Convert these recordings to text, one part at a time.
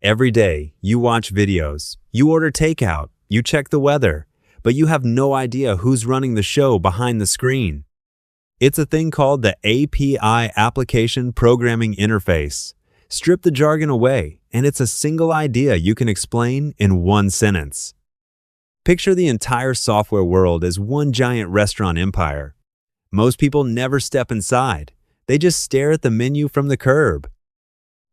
Every day, you watch videos, you order takeout, you check the weather, but you have no idea who's running the show behind the screen. It's a thing called the API Application Programming Interface. Strip the jargon away, and it's a single idea you can explain in one sentence. Picture the entire software world as one giant restaurant empire. Most people never step inside. They just stare at the menu from the curb.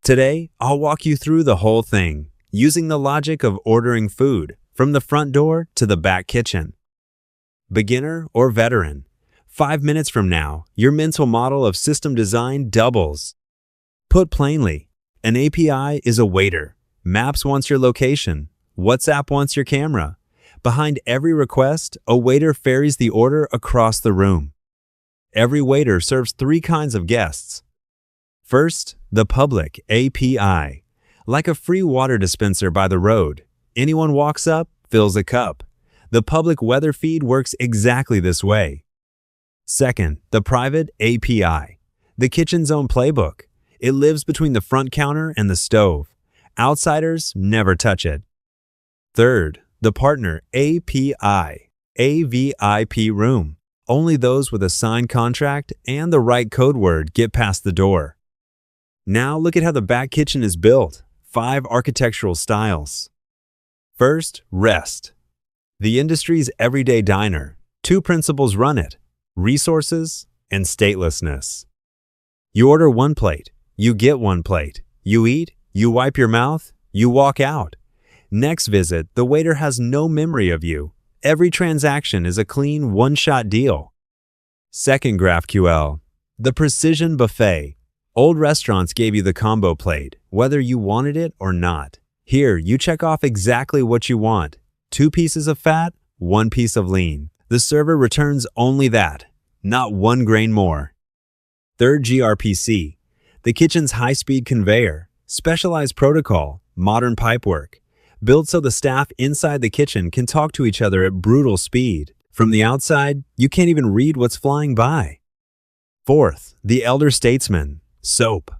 Today, I'll walk you through the whole thing, using the logic of ordering food from the front door to the back kitchen. Beginner or veteran, 5 minutes from now, your mental model of system design doubles. Put plainly, an API is a waiter. Maps wants your location. WhatsApp wants your camera. Behind every request, a waiter ferries the order across the room. Every waiter serves 3 kinds of guests. First, the public API. Like a free water dispenser by the road, anyone walks up, fills a cup. The public weather feed works exactly this way. Second, the private API. The kitchen's own playbook. It lives between the front counter and the stove. Outsiders never touch it. Third, the partner API. A VIP room. Only those with a signed contract and the right code word get past the door. Now look at how the back kitchen is built. 5 architectural styles. First, REST. The industry's everyday diner. 2 principles run it: resources and statelessness. You order 1 plate. You get 1 plate. You eat, you wipe your mouth, you walk out. Next visit, the waiter has no memory of you. Every transaction is a clean one-shot deal. Second, GraphQL. The precision buffet. Old restaurants gave you the combo plate, whether you wanted it or not. Here, you check off exactly what you want. 2 pieces of fat, 1 piece of lean. The server returns only that, not 1 grain more. Third, gRPC. The kitchen's high-speed conveyor, specialized protocol, modern pipework. Built so the staff inside the kitchen can talk to each other at brutal speed. From the outside, you can't even read what's flying by. Fourth, the elder statesman. SOAP.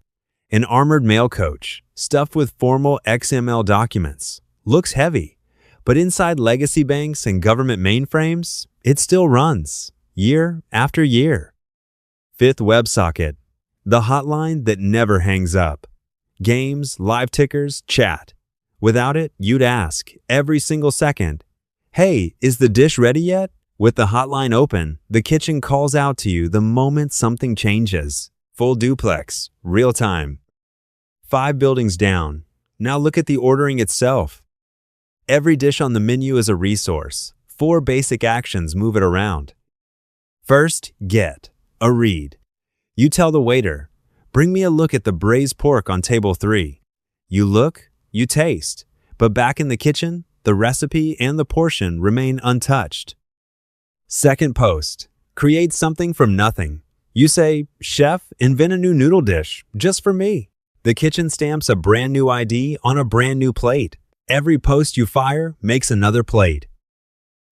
An armored mail coach, stuffed with formal XML documents. Looks heavy, but inside legacy banks and government mainframes, it still runs, year after year. Fifth, WebSocket. The hotline that never hangs up. Games, live tickers, chat. Without it, you'd ask, every single second, "Hey, is the dish ready yet?" With the hotline open, the kitchen calls out to you the moment something changes. Full duplex, real time. 5 buildings down. Now look at the ordering itself. Every dish on the menu is a resource. 4 basic actions move it around. First, get, a read. You tell the waiter, "Bring me a look at the braised pork on table 3. You look, you taste, but back in the kitchen, the recipe and the portion remain untouched. Second, post. Create something from nothing. You say, "Chef, invent a new noodle dish, just for me." The kitchen stamps a brand new ID on a brand new plate. Every post you fire makes another plate.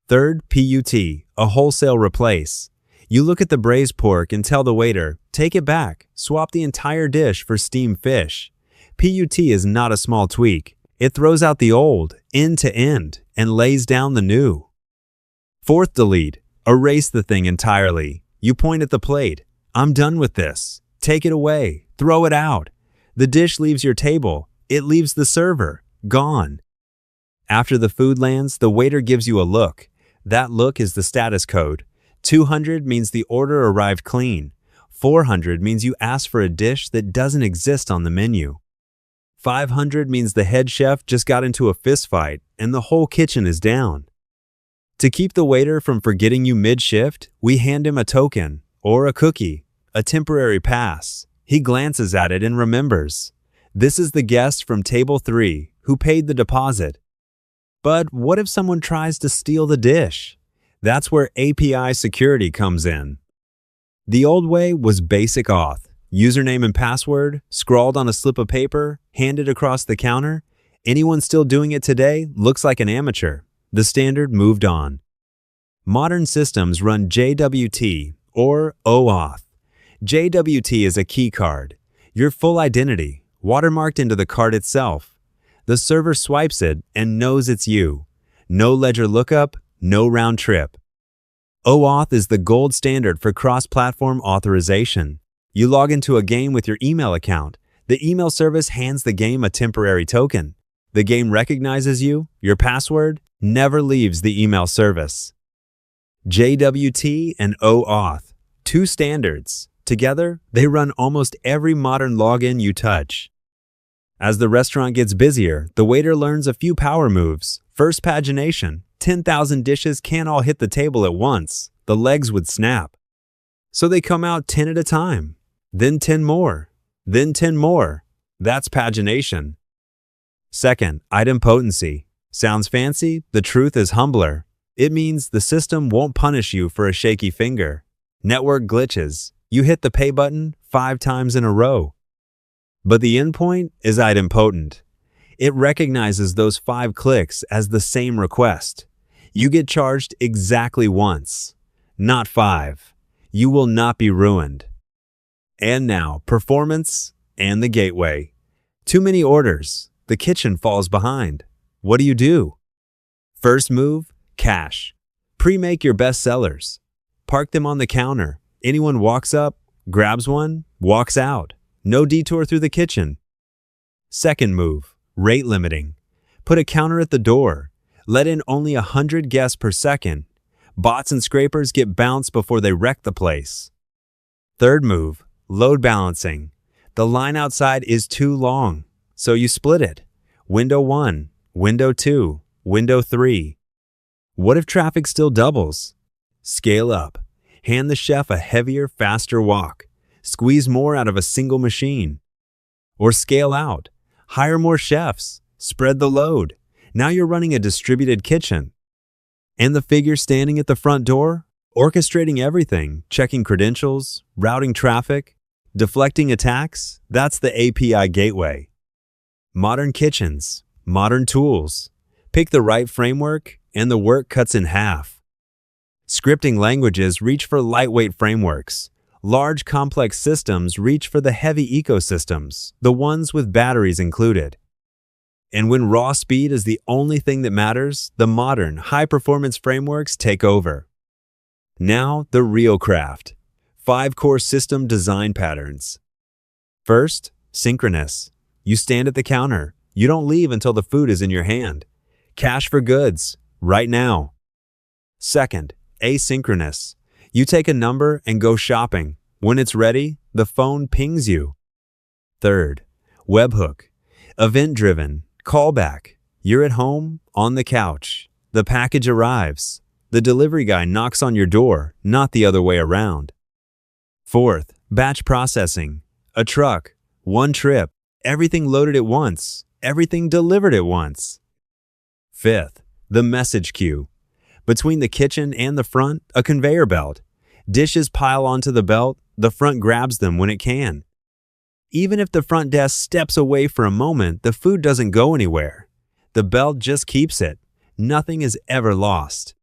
Third, PUT, a wholesale replace. You look at the braised pork and tell the waiter, "Take it back, swap the entire dish for steamed fish." PUT is not a small tweak. It throws out the old, end to end, and lays down the new. Fourth, delete. Erase the thing entirely. You point at the plate. "I'm done with this. Take it away. Throw it out." The dish leaves your table. It leaves the server. Gone. After the food lands, the waiter gives you a look. That look is the status code. 200 means the order arrived clean. 400 means you asked for a dish that doesn't exist on the menu. 500 means the head chef just got into a fist fight and the whole kitchen is down. To keep the waiter from forgetting you mid-shift, we hand him a token or a cookie, a temporary pass. He glances at it and remembers. This is the guest from table 3 who paid the deposit. But what if someone tries to steal the dish? That's where API security comes in. The old way was basic auth. Username and password, scrawled on a slip of paper, handed across the counter. Anyone still doing it today looks like an amateur. The standard moved on. Modern systems run JWT or OAuth. JWT is a key card, your full identity, watermarked into the card itself. The server swipes it and knows it's you. No ledger lookup, no round trip. OAuth is the gold standard for cross-platform authorization. You log into a game with your email account. The email service hands the game a temporary token. The game recognizes you, your password, never leaves the email service. JWT and OAuth, two standards. Together, they run almost every modern login you touch. As the restaurant gets busier, the waiter learns a few power moves. First, pagination. 10,000 dishes can't all hit the table at once. The legs would snap. So they come out 10 at a time. Then 10 more. Then 10 more. That's pagination. Second, idempotency. Sounds fancy, the truth is humbler. It means the system won't punish you for a shaky finger. Network glitches. You hit the pay button 5 times in a row. But the endpoint is idempotent. It recognizes those 5 clicks as the same request. You get charged exactly once, not 5. You will not be ruined. And now, performance and the gateway. Too many orders. The kitchen falls behind. What do? First move, cache. Pre-make your best sellers. Park them on the counter. Anyone walks up, grabs one, walks out. No detour through the kitchen. Second move, rate limiting. Put a counter at the door. Let in only 100 guests per second. Bots and scrapers get bounced before they wreck the place. Third move, load balancing. The line outside is too long, so you split it. Window 1, window 2, window 3. What if traffic still doubles? Scale up. Hand the chef a heavier, faster wok. Squeeze more out of a single machine. Or scale out. Hire more chefs. Spread the load. Now you're running a distributed kitchen. And the figure standing at the front door, orchestrating everything, checking credentials, routing traffic, deflecting attacks, that's the API gateway. Modern kitchens, modern tools. Pick the right framework and the work cuts in half. Scripting languages reach for lightweight frameworks. Large complex systems reach for the heavy ecosystems, the ones with batteries included. And when raw speed is the only thing that matters, the modern, high-performance frameworks take over. Now, the real craft. 5 core system design patterns. First, synchronous. You stand at the counter. You don't leave until the food is in your hand. Cash for goods, right now. Second, asynchronous. You take a number and go shopping. When it's ready, the phone pings you. Third, webhook. Event-driven. Callback. You're at home, on the couch. The package arrives. The delivery guy knocks on your door, not the other way around. Fourth, batch processing. A truck, one trip, everything loaded at once, everything delivered at once. Fifth, the message queue. Between the kitchen and the front, a conveyor belt. Dishes pile onto the belt, the front grabs them when it can. Even if the front desk steps away for a moment, the food doesn't go anywhere. The belt just keeps it. Nothing is ever lost.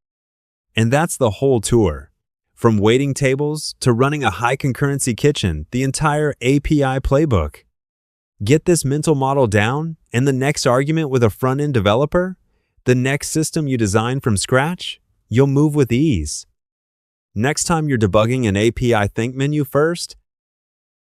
And that's the whole tour. From waiting tables to running a high concurrency kitchen, the entire API playbook. Get this mental model down, and the next argument with a front-end developer, the next system you design from scratch, you'll move with ease. Next time you're debugging an API, think menu first,